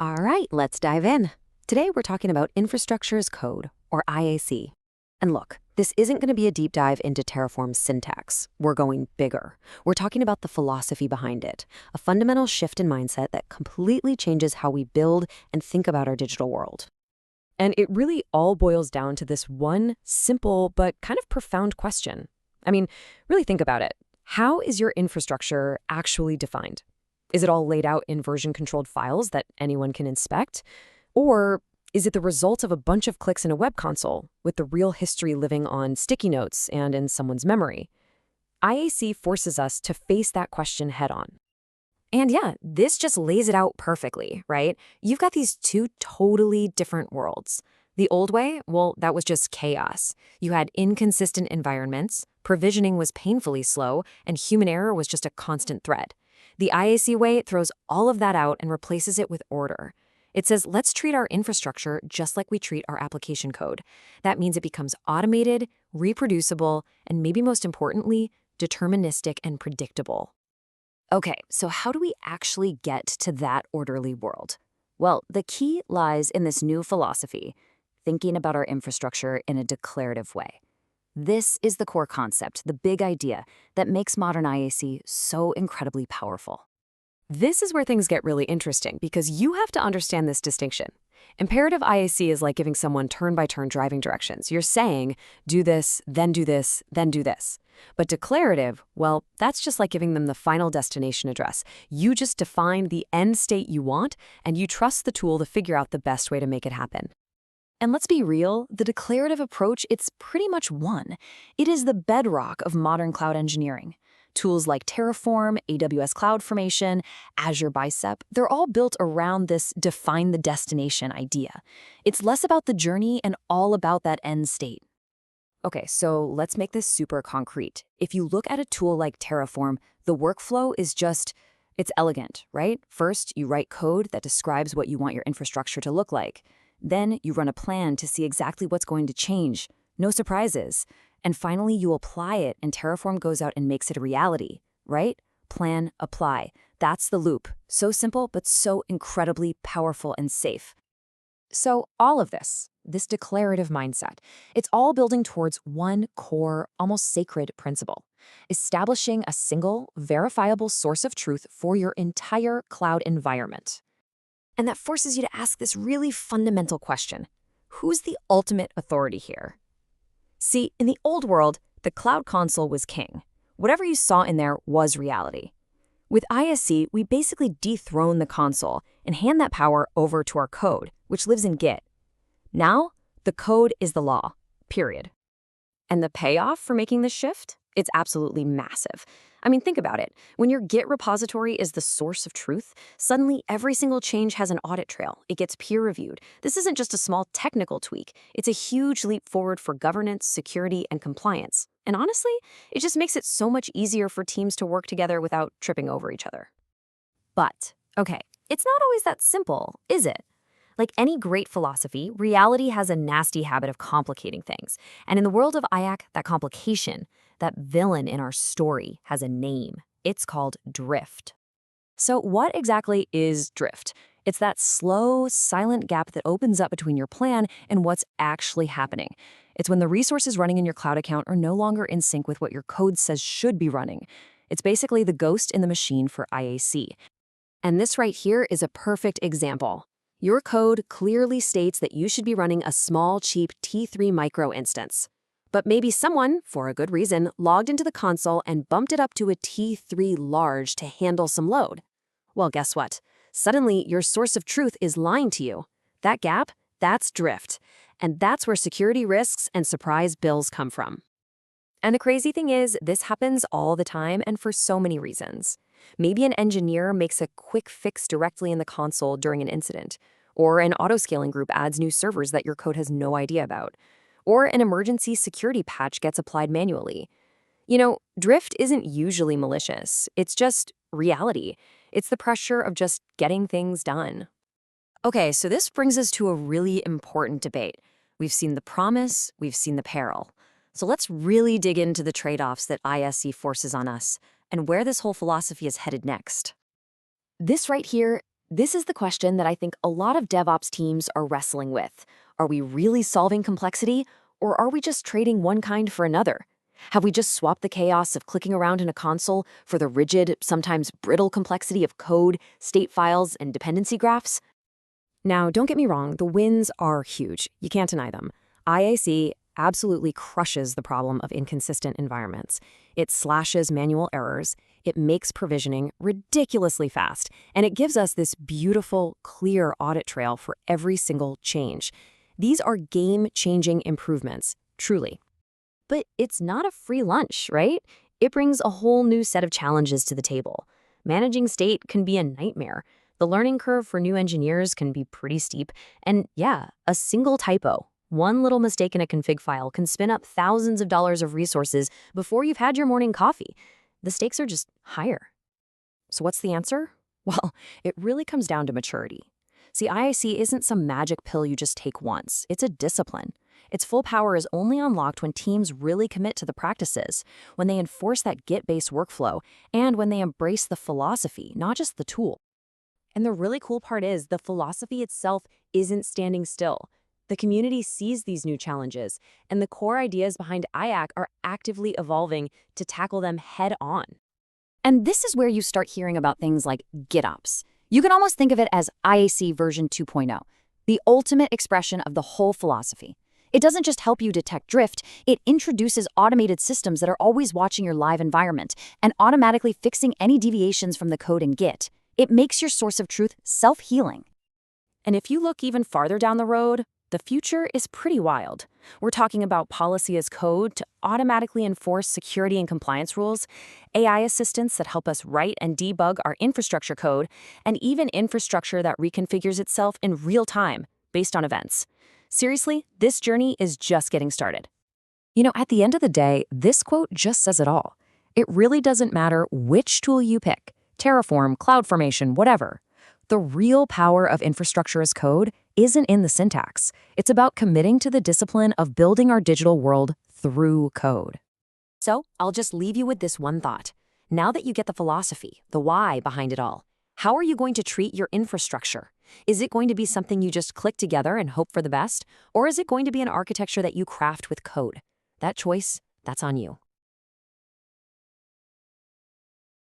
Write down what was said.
All right, let's dive in. Today we're talking about infrastructure as code, or IaC. And look, this isn't going to be a deep dive into Terraform's syntax. We're going bigger. We're talking about the philosophy behind it, a fundamental shift in mindset that completely changes how we build and think about our digital world. And it really all boils down to this one simple but kind of profound question. I mean, really think about it. How is your infrastructure actually defined? Is it all laid out in version-controlled files that anyone can inspect? Or is it the result of a bunch of clicks in a web console, with the real history living on sticky notes and in someone's memory? IaC forces us to face that question head-on. And yeah, this just lays it out perfectly, right? You've got these two totally different worlds. The old way, well, that was just chaos. You had inconsistent environments, provisioning was painfully slow, and human error was just a constant threat. The IaC way throws all of that out and replaces it with order. It says, let's treat our infrastructure just like we treat our application code. That means it becomes automated, reproducible, and maybe most importantly, deterministic and predictable. Okay, so how do we actually get to that orderly world? Well, the key lies in this new philosophy, thinking about our infrastructure in a declarative way. This is the core concept, the big idea that makes modern IaC so incredibly powerful. This is where things get really interesting because you have to understand this distinction. Imperative IaC is like giving someone turn-by-turn driving directions. You're saying, do this, then do this, then do this. But declarative, well, that's just like giving them the final destination address. You just define the end state you want, and you trust the tool to figure out the best way to make it happen. And let's be real, the declarative approach, it's pretty much one. It is the bedrock of modern cloud engineering. Tools like Terraform, AWS CloudFormation, Azure Bicep, they're all built around this define the destination idea. It's less about the journey and all about that end state. Okay, so let's make this super concrete. If you look at a tool like Terraform, the workflow is it's elegant, right? First, you write code that describes what you want your infrastructure to look like. Then you run a plan to see exactly what's going to change. No surprises. And finally, you apply it, and Terraform goes out and makes it a reality, right? Plan, apply. That's the loop. So simple, but so incredibly powerful and safe. So all of this declarative mindset, it's all building towards one core, almost sacred principle, establishing a single, verifiable source of truth for your entire cloud environment. And that forces you to ask this really fundamental question. Who's the ultimate authority here? See, in the old world, the cloud console was king. Whatever you saw in there was reality. With IaC, we basically dethrone the console and hand that power over to our code, which lives in Git. Now, the code is the law, period. And the payoff for making this shift? It's absolutely massive. I mean, think about it. When your Git repository is the source of truth, suddenly every single change has an audit trail. It gets peer-reviewed. This isn't just a small technical tweak. It's a huge leap forward for governance, security, and compliance. And honestly, it just makes it so much easier for teams to work together without tripping over each other. But, okay, it's not always that simple, is it? Like any great philosophy, reality has a nasty habit of complicating things. And in the world of IaC, that complication, that villain in our story, has a name. It's called drift. So what exactly is drift? It's that slow, silent gap that opens up between your plan and what's actually happening. It's when the resources running in your cloud account are no longer in sync with what your code says should be running. It's basically the ghost in the machine for IaC. And this right here is a perfect example. Your code clearly states that you should be running a small, cheap T3 micro instance. But maybe someone, for a good reason, logged into the console and bumped it up to a T3 large to handle some load. Well, guess what? Suddenly, your source of truth is lying to you. That gap, that's drift. And that's where security risks and surprise bills come from. And the crazy thing is, this happens all the time and for so many reasons. Maybe an engineer makes a quick fix directly in the console during an incident, or an autoscaling group adds new servers that your code has no idea about, or an emergency security patch gets applied manually. You know, drift isn't usually malicious. It's just reality. It's the pressure of just getting things done. Okay, so this brings us to a really important debate. We've seen the promise, we've seen the peril. So let's really dig into the trade-offs that IaC forces on us and where this whole philosophy is headed next. This right here, This is the question that I think a lot of DevOps teams are wrestling with. Are we really solving complexity, or are we just trading one kind for another? Have we just swapped the chaos of clicking around in a console for the rigid, sometimes brittle complexity of code, state files, and dependency graphs? Now, don't get me wrong, the wins are huge. You can't deny them. IaC absolutely crushes the problem of inconsistent environments. It slashes manual errors, it makes provisioning ridiculously fast, and it gives us this beautiful, clear audit trail for every single change. These are game-changing improvements, truly. But it's not a free lunch, right? It brings a whole new set of challenges to the table. Managing state can be a nightmare. The learning curve for new engineers can be pretty steep, and yeah, a single typo, one little mistake in a config file can spin up thousands of dollars of resources before you've had your morning coffee. The stakes are just higher. So what's the answer? Well, it really comes down to maturity. See, IaC isn't some magic pill you just take once. It's a discipline. Its full power is only unlocked when teams really commit to the practices, when they enforce that Git-based workflow, and when they embrace the philosophy, not just the tool. And the really cool part is the philosophy itself isn't standing still. The community sees these new challenges, and the core ideas behind IaC are actively evolving to tackle them head on. And this is where you start hearing about things like GitOps. You can almost think of it as IaC version 2.0, the ultimate expression of the whole philosophy. It doesn't just help you detect drift, it introduces automated systems that are always watching your live environment and automatically fixing any deviations from the code in Git. It makes your source of truth self-healing. And if you look even farther down the road, the future is pretty wild. We're talking about policy as code to automatically enforce security and compliance rules, AI assistants that help us write and debug our infrastructure code, and even infrastructure that reconfigures itself in real time based on events. Seriously, this journey is just getting started. At the end of the day, this quote just says it all. It really doesn't matter which tool you pick, Terraform, CloudFormation, whatever. The real power of infrastructure as code isn't in the syntax. It's about committing to the discipline of building our digital world through code. So, I'll just leave you with this one thought. Now that you get the philosophy, the why behind it all, how are you going to treat your infrastructure? Is it going to be something you just click together and hope for the best? Or is it going to be an architecture that you craft with code? That choice, that's on you.